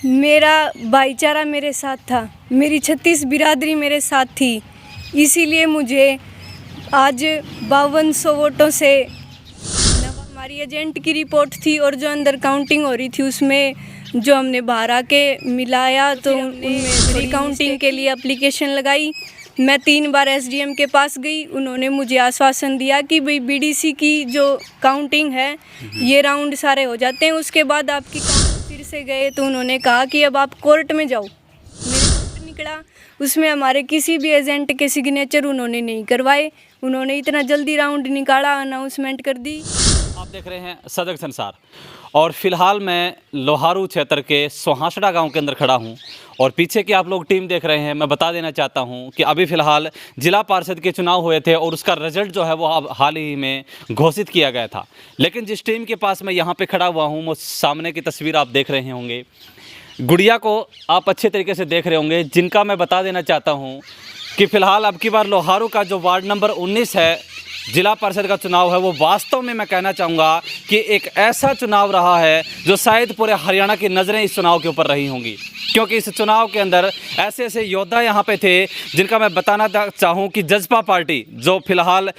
मेरा भाईचारा मेरे साथ था, मेरी 36 बिरादरी मेरे साथ थी, इसीलिए मुझे आज 5200 वोटों से हमारी एजेंट की रिपोर्ट थी और जो अंदर काउंटिंग हो रही थी उसमें जो हमने बाहर आके मिलाया तो उनमें रिकाउंटिंग के लिए एप्लीकेशन लगाई। मैं 3 बार एसडीएम के पास गई, उन्होंने मुझे आश्वासन दिया कि भाई बीडीसी की जो काउंटिंग है ये राउंड सारे हो जाते हैं, उसके बाद आपकी काउंट फिर से गए तो उन्होंने कहा कि अब आप कोर्ट में जाओ। मेरे कोर्ट निकला, उसमें हमारे किसी भी एजेंट के सिग्नेचर उन्होंने नहीं करवाए, उन्होंने इतना जल्दी राउंड निकाला, अनाउंसमेंट कर दी। आप देख रहे हैं सजग संसार और फिलहाल मैं लोहारू क्षेत्र के सोहासड़ा गांव के अंदर खड़ा हूं और पीछे की आप लोग टीम देख रहे हैं। मैं बता देना चाहता हूं कि अभी फ़िलहाल जिला पार्षद के चुनाव हुए थे और उसका रिजल्ट जो है वो अब हाल ही में घोषित किया गया था। लेकिन जिस टीम के पास मैं यहाँ पे खड़ा हुआ हूँ वो सामने की तस्वीर आप देख रहे होंगे, गुड़िया को आप अच्छे तरीके से देख रहे होंगे, जिनका मैं बता देना चाहता हूँ कि फ़िलहाल अब की बार लोहारू का जो वार्ड नंबर 19 है, जिला परिषद का चुनाव है, वो वास्तव में मैं कहना चाहूँगा कि एक ऐसा चुनाव रहा है जो शायद पूरे हरियाणा की नज़रें इस चुनाव के ऊपर रही होंगी, क्योंकि इस चुनाव के अंदर ऐसे ऐसे योद्धा यहाँ पे थे जिनका मैं बताना चाहूँ कि जजपा पार्टी जो फिलहाल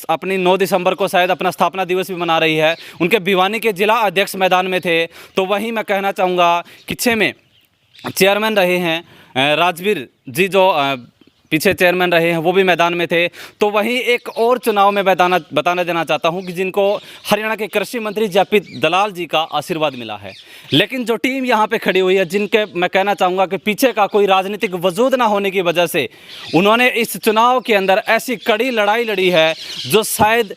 अपनी 9 दिसंबर को शायद अपना स्थापना दिवस भी मना रही है, उनके भिवानी के जिला अध्यक्ष मैदान में थे। तो वहीं मैं कहना चाहूँगा कि 6 में चेयरमैन रहे हैं राजवीर जी, जो पीछे चेयरमैन रहे हैं, वो भी मैदान में थे। तो वहीं एक और चुनाव में बताना देना चाहता हूं कि जिनको हरियाणा के कृषि मंत्री जेपी दलाल जी का आशीर्वाद मिला है। लेकिन जो टीम यहां पे खड़ी हुई है, जिनके मैं कहना चाहूँगा कि पीछे का कोई राजनीतिक वजूद ना होने की वजह से उन्होंने इस चुनाव के अंदर ऐसी कड़ी लड़ाई लड़ी है जो शायद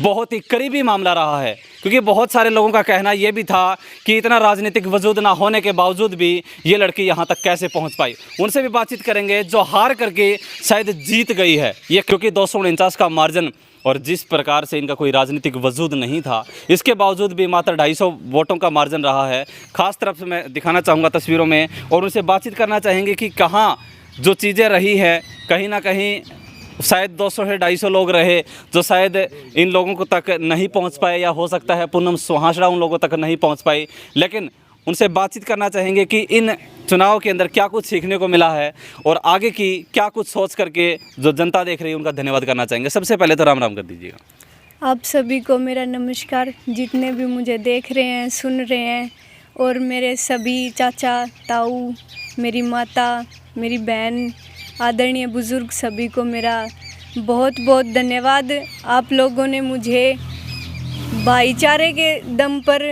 बहुत ही करीबी मामला रहा है, क्योंकि बहुत सारे लोगों का कहना यह भी था कि इतना राजनीतिक वजूद ना होने के बावजूद भी ये लड़की यहाँ तक कैसे पहुँच पाई। उनसे भी बातचीत करेंगे जो हार करके शायद जीत गई है ये, क्योंकि 249 का मार्जिन और जिस प्रकार से इनका कोई राजनीतिक वजूद नहीं था, इसके बावजूद भी मात्र 250 वोटों का मार्जिन रहा है। ख़ास तरफ से मैं दिखाना चाहूँगा तस्वीरों में और उनसे बातचीत करना चाहेंगे कि कहाँ जो चीज़ें रही है, कहीं ना कहीं शायद 200 से 250 लोग रहे जो शायद इन लोगों को तक नहीं पहुंच पाए, या हो सकता है पूनम सोहासड़ा उन लोगों तक नहीं पहुंच पाई। लेकिन उनसे बातचीत करना चाहेंगे कि इन चुनाव के अंदर क्या कुछ सीखने को मिला है और आगे की क्या कुछ सोच करके जो जनता देख रही है उनका धन्यवाद करना चाहेंगे। सबसे पहले तो राम राम कर दीजिएगा। आप सभी को मेरा नमस्कार, जितने भी मुझे देख रहे हैं, सुन रहे हैं, और मेरे सभी चाचा ताऊ, मेरी माता, मेरी बहन, आदरणीय बुज़ुर्ग, सभी को मेरा बहुत बहुत धन्यवाद। आप लोगों ने मुझे भाईचारे के दम पर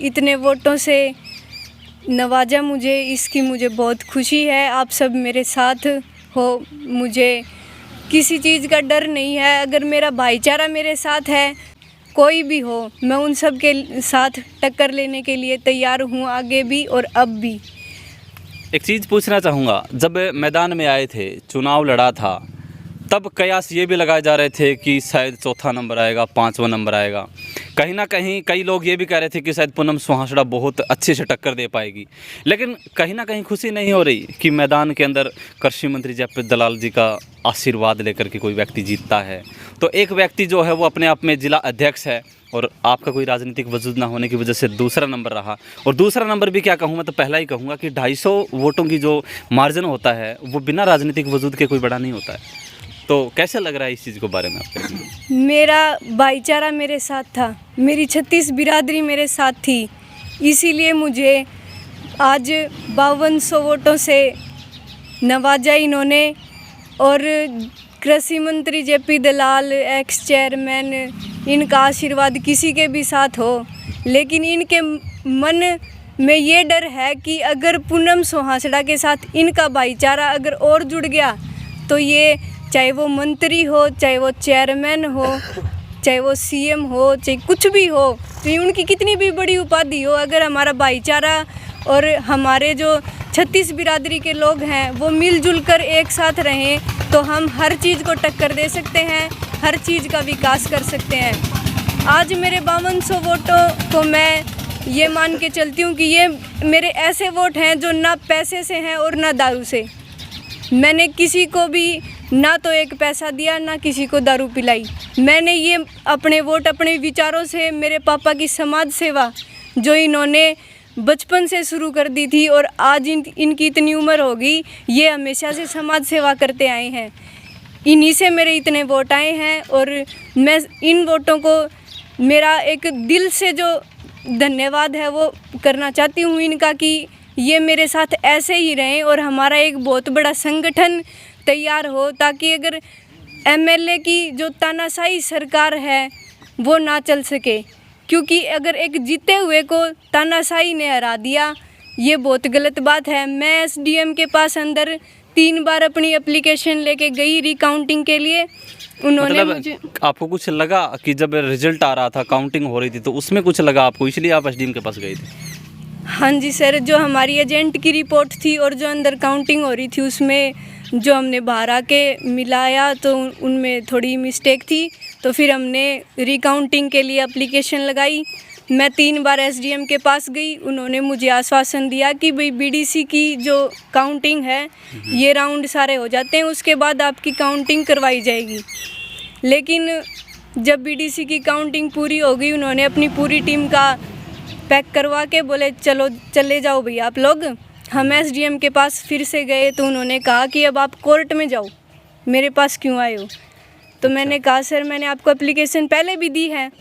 इतने वोटों से नवाजा, इसकी मुझे बहुत खुशी है। आप सब मेरे साथ हो, मुझे किसी चीज़ का डर नहीं है। अगर मेरा भाईचारा मेरे साथ है, कोई भी हो, मैं उन सब के साथ टक्कर लेने के लिए तैयार हूँ, आगे भी और अब भी। एक चीज़ पूछना चाहूँगा, जब मैदान में आए थे, चुनाव लड़ा था, तब कयास ये भी लगाए जा रहे थे कि शायद 4था नंबर आएगा, 5वां नंबर आएगा। कहीं ना कहीं कई लोग ये भी कह रहे थे कि शायद पूनम सोहासड़ा बहुत अच्छे से टक्कर दे पाएगी। लेकिन कहीं ना कहीं खुशी नहीं हो रही कि मैदान के अंदर कृषि मंत्री जेपी दलाल जी का आशीर्वाद लेकर के कोई व्यक्ति जीतता है। तो एक व्यक्ति जो है वो अपने आप में जिला अध्यक्ष है और आपका कोई राजनीतिक वजूद ना होने की वजह से दूसरा नंबर रहा। और दूसरा नंबर भी क्या कहूँ, मैं तो पहला ही कहूँगा कि 250 वोटों की जो मार्जिन होता है वो बिना राजनीतिक वजूद के कोई बड़ा नहीं होता है। तो कैसे लग रहा है इस चीज़ के बारे में आपको? मेरा भाईचारा मेरे साथ था, मेरी 36 बिरादरी मेरे साथ थी, इसीलिए मुझे आज 5200 वोटों से नवाजा इन्होंने। और कृषि मंत्री जेपी दलाल, एक्स चेयरमैन, इनका आशीर्वाद किसी के भी साथ हो, लेकिन इनके मन में ये डर है कि अगर पूनम सोहासड़ा के साथ इनका भाईचारा अगर और जुड़ गया तो ये, चाहे वो मंत्री हो, चाहे वो चेयरमैन हो, चाहे वो सीएम हो, चाहे कुछ भी हो, तो उनकी कितनी भी बड़ी उपाधि हो, अगर हमारा भाईचारा और हमारे जो 36 बिरादरी के लोग हैं वो मिलजुल कर एक साथ रहें तो हम हर चीज़ को टक्कर दे सकते हैं, हर चीज़ का विकास कर सकते हैं। आज मेरे 5200 वोटों को मैं ये मान के चलती हूँ कि ये मेरे ऐसे वोट हैं जो ना पैसे से हैं और ना दारू से। मैंने किसी को भी ना तो एक पैसा दिया, ना किसी को दारू पिलाई। मैंने ये अपने वोट अपने विचारों से, मेरे पापा की समाज सेवा जो इन्होंने बचपन से शुरू कर दी थी और आज इनकी इतनी उम्र होगी, ये हमेशा से समाज सेवा करते आए हैं। इन्हीं से मेरे इतने वोट आए हैं और मैं इन वोटों को मेरा एक दिल से जो धन्यवाद है वो करना चाहती हूँ इनका, कि ये मेरे साथ ऐसे ही रहें और हमारा एक बहुत बड़ा संगठन तैयार हो, ताकि अगर एमएलए की जो तानाशाही सरकार है वो ना चल सके। क्योंकि अगर एक जीते हुए को तानाशाही ने हरा दिया, ये बहुत गलत बात है। मैं एसडीएम के पास अंदर 3 बार अपनी एप्लीकेशन लेके गई रिकाउंटिंग के लिए। उन्होंने मुझे, आपको कुछ लगा कि जब रिजल्ट आ रहा था, काउंटिंग हो रही थी, तो उसमें कुछ लगा आपको, इसलिए आप एसडीएम के पास गए थे? हाँ जी सर, जो हमारी एजेंट की रिपोर्ट थी और जो अंदर काउंटिंग हो रही थी उसमें जो हमने बाहर आके मिलाया तो उनमें थोड़ी मिस्टेक थी, तो फिर हमने रिकाउंटिंग के लिए एप्लीकेशन लगाई। मैं 3 बार एसडीएम के पास गई। उन्होंने मुझे आश्वासन दिया कि भाई बीडीसी की जो काउंटिंग है ये राउंड सारे हो जाते हैं, उसके बाद आपकी काउंटिंग करवाई जाएगी। लेकिन जब बीडीसी की काउंटिंग पूरी हो गई, उन्होंने अपनी पूरी टीम का पैक करवा के बोले चलो चले जाओ भैया आप लोग। हम एसडीएम के पास फिर से गए तो उन्होंने कहा कि अब आप कोर्ट में जाओ, मेरे पास क्यों आए हो? तो मैंने कहा सर मैंने आपको एप्लीकेशन पहले भी दी है।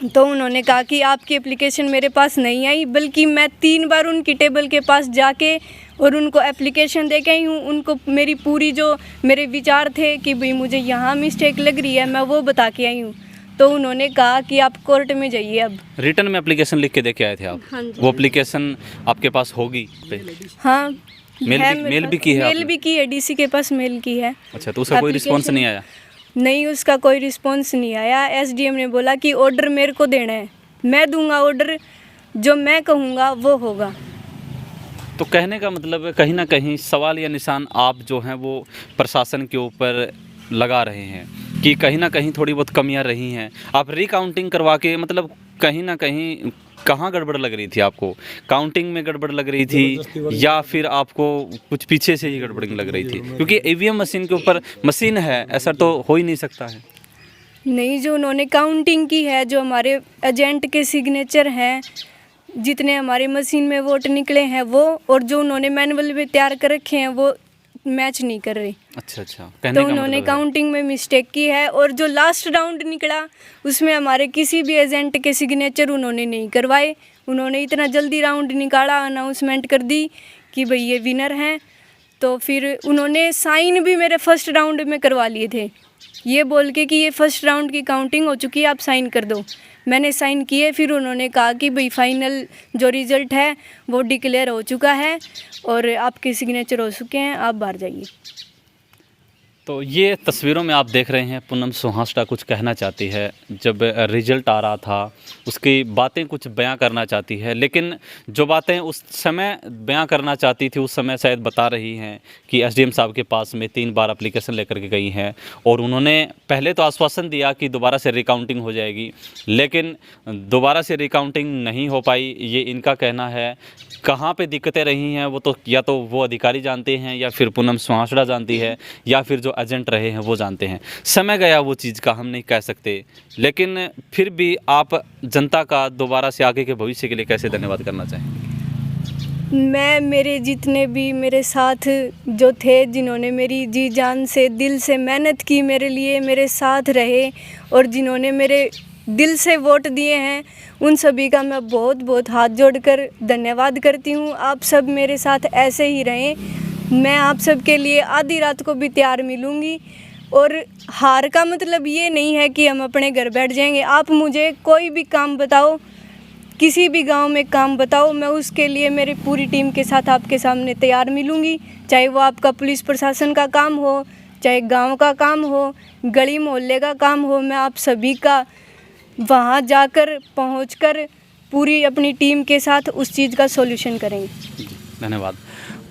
तो उन्होंने कहा कि आपकी एप्लीकेशन मेरे पास नहीं आई, बल्कि मैं 3 बार उनकी टेबल के पास जाके और उनको एप्लीकेशन दे के आई हूँ। उनको मेरी पूरी जो मेरे विचार थे कि भाई मुझे यहाँ मिस्टेक लग रही है, मैं वो बता के आई हूँ। तो उन्होंने कहा कि आप कोर्ट में जाइए। अब रिटर्न में एप्लीकेशन लिख के दे के आए थे आप? हाँ जी। वो एप्लीकेशन आपके पास होगी? हाँ, मेल भी की है? मेल भी की है, डीसी के पास मेल की है। अच्छा, तो उसका कोई रिस्पॉन्स नहीं आया? नहीं, उसका कोई रिस्पॉन्स नहीं आया। एसडीएम ने बोला कि ऑर्डर मेरे को देना है, मैं दूंगा ऑर्डर, जो मैं कहूँगा वो होगा। तो कहने का मतलब कहीं ना कहीं सवाल या निशान आप जो हैं वो प्रशासन के ऊपर लगा रहे हैं कि कहीं ना कहीं थोड़ी बहुत कमियां रही हैं। आप रिकाउंटिंग करवा के मतलब कहीं ना कहीं कहाँ गड़बड़ लग रही थी आपको? काउंटिंग में गड़बड़ लग रही थी या फिर आपको कुछ पीछे से ही गड़बड़ लग रही थी? क्योंकि ईवीएम मशीन के ऊपर मशीन है, ऐसा तो हो ही नहीं सकता है। नहीं, जो उन्होंने काउंटिंग की है, जो हमारे एजेंट के सिग्नेचर हैं, जितने हमारी मशीन में वोट निकले हैं वो, और जो उन्होंने मैनुअल में तैयार कर रखे हैं वो मैच नहीं कर रहे। अच्छा, तो उन्होंने काउंटिंग में मिस्टेक की है। और जो लास्ट राउंड निकला उसमें हमारे किसी भी एजेंट के सिग्नेचर उन्होंने नहीं करवाए। उन्होंने इतना जल्दी राउंड निकाला, अनाउंसमेंट कर दी कि भाई ये विनर हैं। तो फिर उन्होंने साइन भी मेरे फर्स्ट राउंड में करवा लिए थे, ये बोल के कि ये फर्स्ट राउंड की काउंटिंग हो चुकी है, आप साइन कर दो। मैंने साइन किए। फिर उन्होंने कहा कि भाई फाइनल जो रिज़ल्ट है वो डिक्लेयर हो चुका है और आपके सिग्नेचर हो चुके हैं, आप बाहर जाइए। तो ये तस्वीरों में आप देख रहे हैं पूनम सुहासड़ा कुछ कहना चाहती है। जब रिजल्ट आ रहा था उसकी बातें कुछ बयां करना चाहती है, लेकिन जो बातें उस समय बयां करना चाहती थी उस समय शायद बता रही हैं कि एसडीएम साहब के पास में 3 बार एप्लीकेशन लेकर के गई हैं और उन्होंने पहले तो आश्वासन दिया कि दोबारा से रिकाउंटिंग हो जाएगी, लेकिन दोबारा से रिकाउंटिंग नहीं हो पाई, ये इनका कहना है। कहाँ पे दिक्कतें रही हैं वो तो या तो वो अधिकारी जानते हैं या फिर पूनम सुहासड़ा जानती है या फिर जो एजेंट रहे हैं वो जानते हैं। समय गया वो चीज़ का, हम नहीं कह सकते, लेकिन फिर भी आप जनता का दोबारा से आगे के भविष्य के लिए कैसे धन्यवाद करना चाहेंगे? मैं मेरे जितने भी मेरे साथ जो थे, जिन्होंने मेरी जी जान से दिल से मेहनत की मेरे लिए, मेरे साथ रहे और जिन्होंने मेरे दिल से वोट दिए हैं, उन सभी का मैं बहुत बहुत हाथ जोड़कर धन्यवाद करती हूँ। आप सब मेरे साथ ऐसे ही रहें। मैं आप सब के लिए आधी रात को भी तैयार मिलूँगी। और हार का मतलब ये नहीं है कि हम अपने घर बैठ जाएंगे। आप मुझे कोई भी काम बताओ, किसी भी गांव में काम बताओ, मैं उसके लिए मेरी पूरी टीम के साथ आपके सामने तैयार मिलूँगी। चाहे वो आपका पुलिस प्रशासन का काम हो, चाहे गांव का काम हो, गली मोहल्ले का काम हो, मैं आप सभी का वहाँ जाकर पहुँचकर पूरी अपनी टीम के साथ उस चीज़ का सॉल्यूशन करेंगे। धन्यवाद।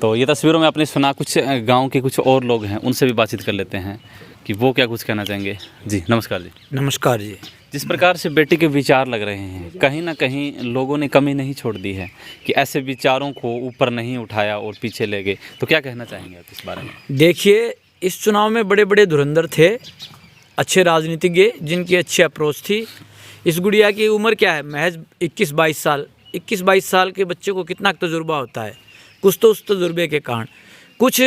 तो ये तस्वीरों में आपने सुना, कुछ गांव के कुछ और लोग हैं, उनसे भी बातचीत कर लेते हैं कि वो क्या कुछ कहना चाहेंगे। जी नमस्कार जी। नमस्कार जी। जिस प्रकार से बेटी के विचार लग रहे हैं, कहीं ना कहीं लोगों ने कमी नहीं छोड़ दी है कि ऐसे विचारों को ऊपर नहीं उठाया और पीछे ले गए, तो क्या कहना चाहेंगे आप इस बारे में? देखिए, इस चुनाव में बड़े बड़े धुरंधर थे, अच्छे राजनीतिज्ञ जिनकी अच्छी अप्रोच थी। इस गुड़िया की उम्र क्या है, महज 21-22 साल, 21-22 साल के बच्चे को कितना तजुर्बा होता है, कुछ तो उस तजुर्बे के कारण कुछ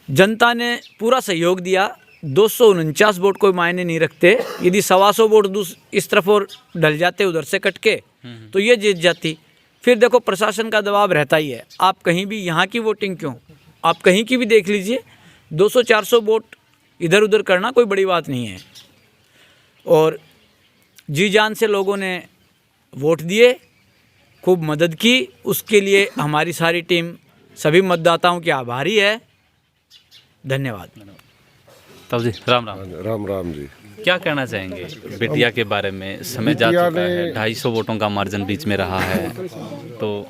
जनता ने पूरा सहयोग दिया। 249 वोट कोई मायने नहीं रखते, यदि 125 वोट इस तरफ और ढल जाते उधर से कट के तो ये जीत जाती। फिर देखो प्रशासन का दबाव रहता ही है, आप कहीं भी यहाँ की वोटिंग क्यों, आप कहीं की भी देख लीजिए, 200-400 वोट इधर उधर करना कोई बड़ी बात नहीं है। और जी जान से लोगों ने वोट दिए, खूब मदद की, उसके लिए हमारी सारी टीम सभी मतदाताओं की आभारी है। धन्यवाद। तब जी राम राम। राम राम जी। क्या कहना चाहेंगे बेटिया के बारे में? समय जा चुका है, 250 वोटों का मार्जिन बीच में रहा है, तो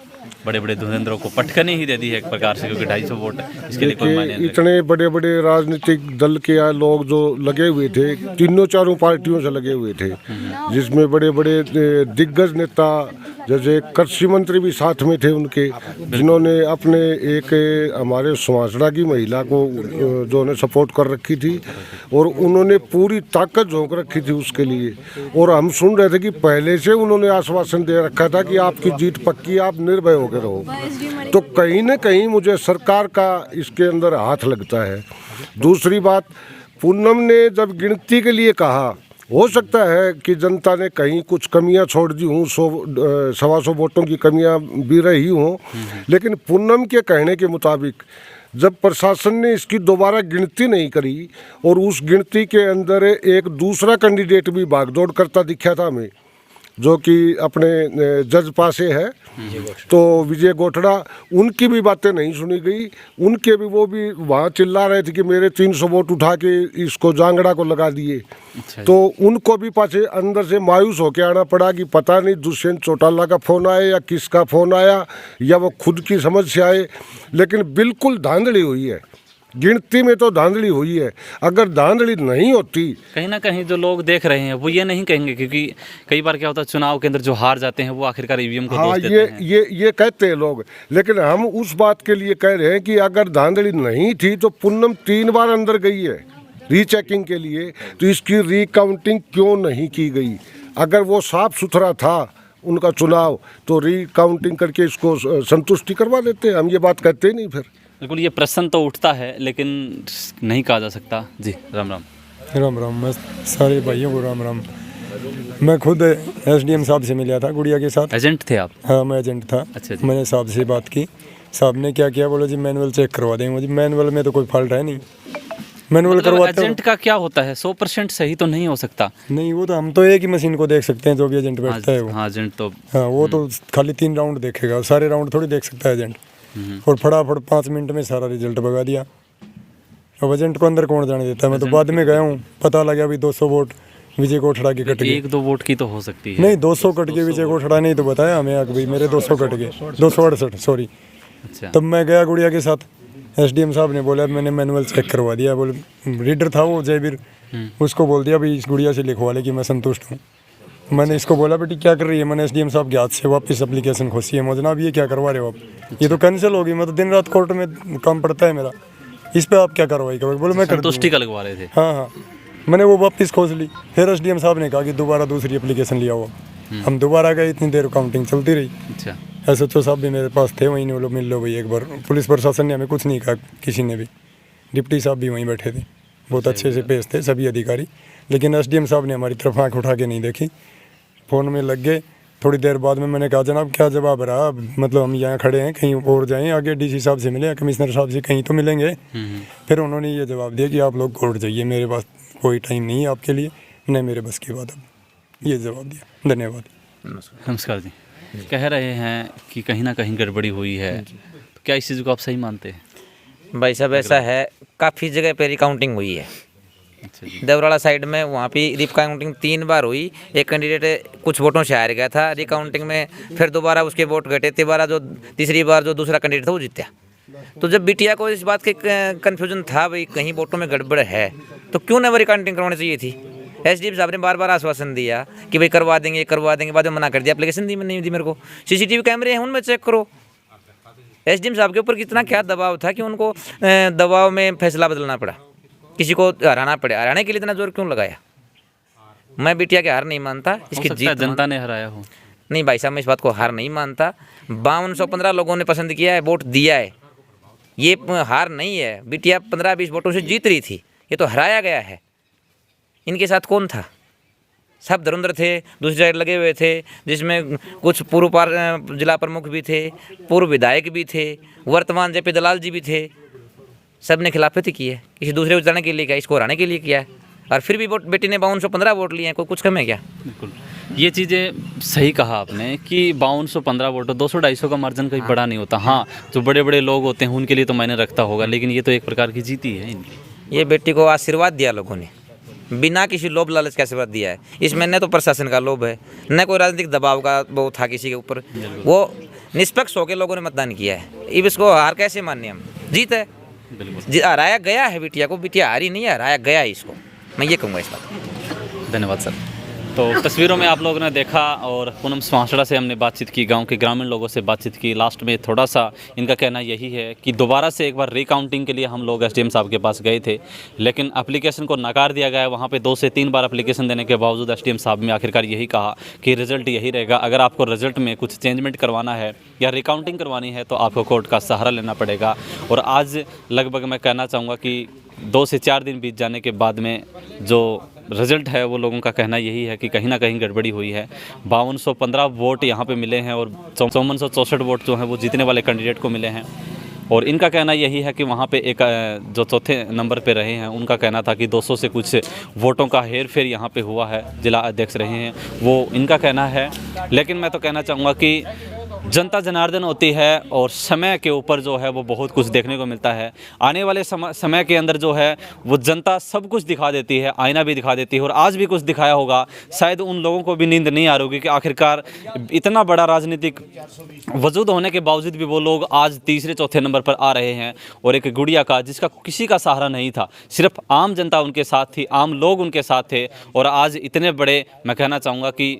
बड़े बड़े धुरेंद्रों को पटकनी ही दे दी है एक प्रकार से, क्योंकि 250 वोट इसके लिए कोई मायने नहीं। इतने बड़े बड़े राजनीतिक दल के लोग जो लगे हुए थे, तीनों चारों पार्टियों से लगे हुए थे, जिसमें बड़े बड़े दिग्गज नेता जैसे कृषि मंत्री भी साथ में थे उनके, जिन्होंने अपने एक हमारे सुहासड़ा की महिला को जो ने सपोर्ट कर रखी थी और उन्होंने पूरी ताकत झोंक रखी थी उसके लिए। और हम सुन रहे थे कि पहले से उन्होंने आश्वासन दे रखा था कि आपकी जीत पक्की, आप निर्भय होकर रहो। तो कहीं न कहीं मुझे सरकार का इसके अंदर हाथ लगता है। दूसरी बात, पूनम ने जब गिनती के लिए कहा, हो सकता है कि जनता ने कहीं कुछ कमियां छोड़ दी हों, 100-125 वोटों की कमियां भी रही हों, लेकिन पूनम के कहने के मुताबिक जब प्रशासन ने इसकी दोबारा गिनती नहीं करी और उस गिनती के अंदर एक दूसरा कैंडिडेट भी भागदौड़ करता दिखा था हमें, जो कि अपने जज पासे है, तो विजय गोठड़ा, उनकी भी बातें नहीं सुनी गई। उनके भी, वो भी वहाँ चिल्ला रहे थे कि मेरे 300 वोट उठा के इसको जांगड़ा को लगा दिए। तो उनको भी पासे अंदर से मायूस होकर आना पड़ा कि पता नहीं दुष्यंत चौटाला का फ़ोन आया या किसका फ़ोन आया या वो खुद की समझ से आए, लेकिन बिल्कुल धांधली हुई है। गिनती में तो धांधली हुई है। अगर धांधली नहीं होती, कहीं ना कहीं जो लोग देख रहे हैं वो ये नहीं कहेंगे, क्योंकि कई बार क्या होता है चुनाव के अंदर जो हार जाते हैं वो आखिरकार ईवीएम को दोष देते हैं। ये कहते हैं लोग, लेकिन हम उस बात के लिए कह रहे हैं कि अगर धांधली नहीं थी तो पूनम 3 बार अंदर गई है रीचेकिंग के लिए, तो इसकी रीकाउंटिंग क्यों नहीं की गई? अगर वो साफ सुथरा था उनका चुनाव तो रीकाउंटिंग करके इसको संतुष्टि करवा देते। हम ये बात कहते ही नहीं। फिर बिल्कुल ये प्रश्न तो उठता है, लेकिन नहीं कहा जा सकता। जी राम राम। राम राम। मैं सारे भाइयों को राम राम। मैं खुद एसडीएम साहब से मिला था गुड़िया के साथ। एजेंट थे आप? हाँ, मैं एजेंट था। अच्छा जी। मैंने साहब से बात की, साहब ने क्या किया, बोला जी मैनुअल चेक करवा देंगे। मुझे मैनुअल में तो कोई फॉल्ट है नहीं, मैनुअल करवाते। एजेंट का क्या होता है, 100% सही तो नहीं हो सकता। नहीं, वो तो हम तो एक ही मशीन को देख सकते हैं, जो भी एजेंट बैठता है वो। हाँ, एजेंट तो हाँ, वो तो खाली 3 राउंड देखेगा, सारे राउंड थोड़ी देख सकता है एजेंट। और फटाफट 5 मिनट में सारा रिजल्ट भगा दिया। अब एजेंट को अंदर कौन जाने देता है? मैं तो बाद में गया हूँ, पता लगा अभी 200 वोट विजय गोठड़ा की कट गई। 1-2 वोट की तो हो सकती है। नहीं, 200 कट गए विजय गोठड़ा ने तो बताया हमें कि भाई मेरे 200 कट गए, 268 सॉरी। अच्छा। तब मैं गया गुड़िया के साथ, एसडीएम साहब ने बोला मैंने मैनुअल चेक करवा दिया। बोले रीडर था वो जयवीर, उसको बोल दिया भाई इस गुड़िया से लिखवा ले कि मैं संतुष्ट हूँ। मैंने इसको बोला बेटी क्या कर रही है? मैंने एसडीएम साहब के हाथ से वापस एप्लीकेशन खोसी है। जनाब ये क्या करवा रहे हो आप? ये तो कैंसिल होगी, मैं तो दिन रात कोर्ट में काम पड़ता है मेरा, इस पे आप क्या कार्रवाई करोगे? बोले मैं कर संतुष्टि का लगवा रहे थे। हाँ हाँ, मैंने वो वापस खोज ली। फिर एसडीएम साहब ने कहा कि दोबारा दूसरी एप्लीकेशन लिया हुआ। हम दोबारा गए, इतनी देर काउंटिंग चलती रही। अच्छा। एसएचओ साहब भी मेरे पास थे, वहीं बोलो मिल लो भाई एक बार। पुलिस प्रशासन ने हमें कुछ नहीं कहा, किसी ने भी। डिप्टी साहब भी वहीं बैठे थे, बहुत अच्छे से पेश थे सभी अधिकारी। लेकिन एसडीएम साहब ने हमारी तरफ आँख उठा के नहीं देखी, फ़ोन में लग गए। थोड़ी देर बाद में मैंने कहा जनाब क्या जवाब रहा, मतलब हम यहाँ खड़े हैं, कहीं और जाएं, आगे डीसी साहब से मिले, कमिश्नर साहब से कहीं तो मिलेंगे। फिर उन्होंने ये जवाब दिया कि आप लोग कोर्ट जाइए, मेरे पास कोई टाइम नहीं है आपके लिए, नहीं मेरे बस की बात। अब ये जवाब दिया। धन्यवाद। नमस्कार जी। कह रहे हैं कि कहीं ना कहीं गड़बड़ी हुई है, तो क्या इस चीज़ को आप सही मानते हैं? भाई साहब ऐसा है, काफ़ी जगह पे रिकाउंटिंग हुई है। अच्छा जी। देवराला साइड में वहाँ पे रिकाउंटिंग 3 बार हुई। एक कैंडिडेट कुछ वोटों से हार गया था रिकाउंटिंग में, फिर दोबारा उसके वोट घटे, तीसरी बार जो दूसरा कैंडिडेट था वो जीता। तो जब बिटिया को इस बात के कन्फ्यूजन था भाई कहीं वोटों में गड़बड़ है, तो क्यों ना वो रिकाउंटिंग करवानी चाहिए थी। एसडीएम साहब ने बार बार आश्वासन दिया कि भाई करवा देंगे, बाद में मना कर दिया। एप्लीकेशन दी नहीं दी मेरे को, सीसीटीवी कैमरे हैं उनमें चेक करो। एसडीएम साहब के ऊपर कितना क्या दबाव था कि उनको दबाव में फैसला बदलना पड़ा, किसी को हराना पड़े। हराने के लिए इतना जोर क्यों लगाया? मैं बिटिया के हार नहीं मानता, इसकी जीत जनता ने हराया हो। नहीं भाई साहब, मैं इस बात को हार नहीं मानता। 5215 लोगों ने पसंद किया है, वोट दिया है, ये हार नहीं है। बिटिया 15-20 वोटों से जीत रही थी, ये तो हराया गया है। इनके साथ कौन था? सब धुरंधर थे, दूसरी साइड लगे हुए थे, जिसमें कुछ पूर्व जिला प्रमुख भी थे, पूर्व विधायक भी थे, वर्तमान जेपी दलाल जी भी थे। सब ने खिलाफत की है, किसी दूसरे को जिताने के लिए किया, इसको हराने के लिए किया है। और फिर भी वोट बेटी ने 5215 वोट लिए हैं, कोई कुछ कम है क्या? बिल्कुल, ये चीज़ें सही कहा आपने कि 5215 वोट 200-250 का मार्जिन कहीं बड़ा नहीं होता। हाँ, जो बड़े बड़े लोग होते हैं उनके लिए तो मायने रखता होगा, लेकिन ये तो एक प्रकार की जीत ही है इनकी। ये बेटी को आशीर्वाद दिया लोगों ने, बिना किसी लोभ लालच के आशीर्वाद दिया है। इसमें न तो प्रशासन का लोभ है, न कोई राजनीतिक दबाव का वो था किसी के ऊपर। वो निष्पक्ष होकर लोगों ने मतदान किया है। अब इसको हार कैसे मानने हम? जीत है, हराया गया है बिटिया को। बिटिया हारी नहीं है, हराया गया है इसको, मैं ये कहूँगा इस बात को। धन्यवाद सर। तो तस्वीरों में आप लोगों ने देखा और पूनम सुहासड़ा से हमने बातचीत की, गांव के ग्रामीण लोगों से बातचीत की। लास्ट में थोड़ा सा इनका कहना यही है कि दोबारा से एक बार रिकाउंटिंग के लिए हम लोग एसडीएम साहब के पास गए थे, लेकिन एप्लीकेशन को नकार दिया गया है। वहाँ पे 2 से 3 बार एप्लीकेशन देने के बावजूद एसडीएम साहब ने आखिरकार यही कहा कि रिजल्ट यही रहेगा। अगर आपको रिजल्ट में कुछ चेंजमेंट करवाना है या रिकाउंटिंग करवानी है तो आपको कोर्ट का सहारा लेना पड़ेगा। और आज लगभग मैं कहना चाहूँगा कि 2 से 4 दिन बीत जाने के बाद में जो रिजल्ट है वो लोगों का कहना यही है कि कहीं ना कहीं गड़बड़ी हुई है। 5215 वोट यहाँ पे मिले हैं और 5464 वोट जो हैं वो जीतने वाले कैंडिडेट को मिले हैं। और इनका कहना यही है कि वहाँ पे एक जो चौथे नंबर पे रहे हैं उनका कहना था कि 200 से कुछ वोटों का हेर फेर यहाँ पे हुआ है। जिला अध्यक्ष रहे हैं, वो इनका कहना है। लेकिन मैं तो कहना चाहूँगा कि जनता जनार्दन होती है और समय के ऊपर जो है वो बहुत कुछ देखने को मिलता है। आने वाले समय के अंदर जो है वो जनता सब कुछ दिखा देती है, आईना भी दिखा देती है। और आज भी कुछ दिखाया होगा, शायद उन लोगों को भी नींद नहीं आ रही होगी कि आखिरकार इतना बड़ा राजनीतिक वजूद होने के बावजूद भी वो लोग आज तीसरे चौथे नंबर पर आ रहे हैं। और एक गुड़िया का जिसका किसी का सहारा नहीं था, सिर्फ आम जनता उनके साथ थी, आम लोग उनके साथ थे। और आज इतने बड़े, मैं कहना चाहूँगा कि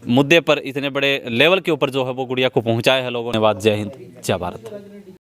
मुद्दे पर इतने बड़े लेवल के ऊपर जो है वो गुड़िया को पहुंचाया है लोगों ने। बात, जय हिंद, जय भारत।